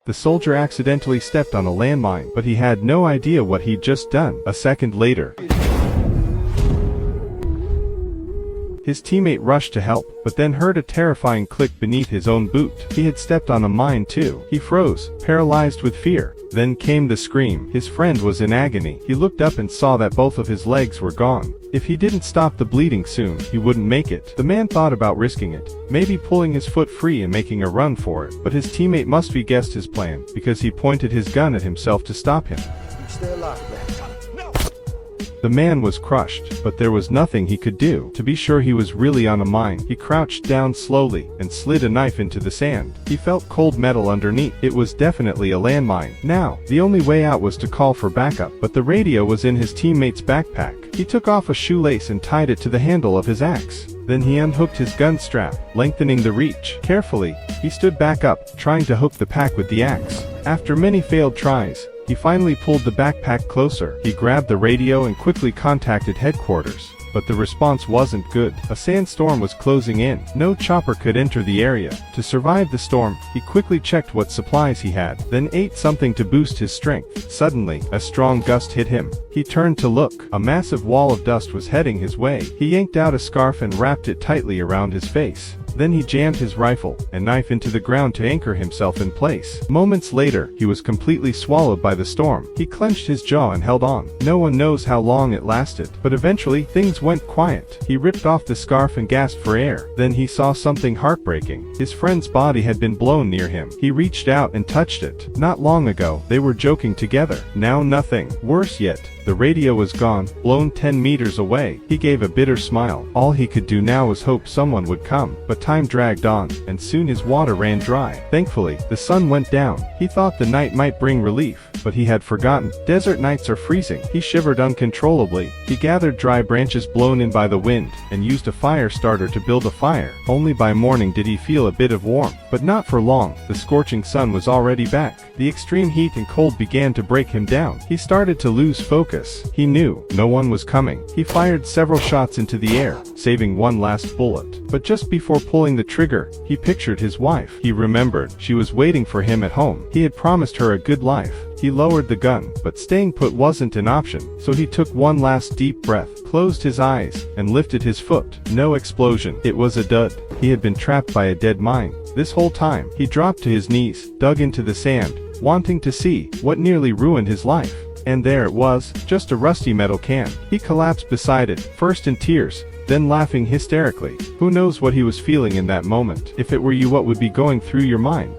The soldier accidentally stepped on a landmine, but he had no idea what he'd just done. A second later, his teammate rushed to help, but then heard a terrifying click beneath his own boot. He had stepped on a mine too. He froze, paralyzed with fear. Then came the scream. His friend was in agony. He looked up and saw that both of his legs were gone. If he didn't stop the bleeding soon, he wouldn't make it. The man thought about risking it, maybe pulling his foot free and making a run for it. But his teammate must have guessed his plan, because he pointed his gun at himself to stop him. Stay alive, man. The man was crushed, but there was nothing he could do. To be sure he was really on a mine, he crouched down slowly and slid a knife into the sand. He felt cold metal underneath. It was definitely a landmine. Now, the only way out was to call for backup, but the radio was in his teammate's backpack. He took off a shoelace and tied it to the handle of his axe. Then he unhooked his gun strap, lengthening the reach. Carefully, he stood back up, trying to hook the pack with the axe. After many failed tries, he finally pulled the backpack closer. He grabbed the radio and quickly contacted headquarters. But the response wasn't good. A sandstorm was closing in. No chopper could enter the area. To survive the storm, he quickly checked what supplies he had, then ate something to boost his strength. Suddenly, a strong gust hit him. He turned to look. A massive wall of dust was heading his way. He yanked out a scarf and wrapped it tightly around his face. Then he jammed his rifle and knife into the ground to anchor himself in place. Moments later, he was completely swallowed by the storm. He clenched his jaw and held on. No one knows how long it lasted, but eventually, things went quiet. He ripped off the scarf and gasped for air. Then he saw something heartbreaking. His friend's body had been blown near him. He reached out and touched it. Not long ago, they were joking together. Now nothing. Worse yet, the radio was gone, blown 10 meters away. He gave a bitter smile. All he could do now was hope someone would come. But time dragged on, and soon his water ran dry. Thankfully, the sun went down. He thought the night might bring relief, but he had forgotten. Desert nights are freezing. He shivered uncontrollably. He gathered dry branches blown in by the wind, and used a fire starter to build a fire. Only by morning did he feel a bit of warmth. But not for long. The scorching sun was already back. The extreme heat and cold began to break him down. He started to lose focus. He knew no one was coming. He fired several shots into the air, saving one last bullet. But just before pulling the trigger, he pictured his wife. He remembered she was waiting for him at home. He had promised her a good life. He lowered the gun, but staying put wasn't an option, so he took one last deep breath, closed his eyes, and lifted his foot. No explosion. It was a dud. He had been trapped by a dead mine. This whole time, he dropped to his knees, dug into the sand, wanting to see what nearly ruined his life. And there it was, just a rusty metal can. He collapsed beside it, first in tears, then laughing hysterically. Who knows what he was feeling in that moment? If it were you, what would be going through your mind?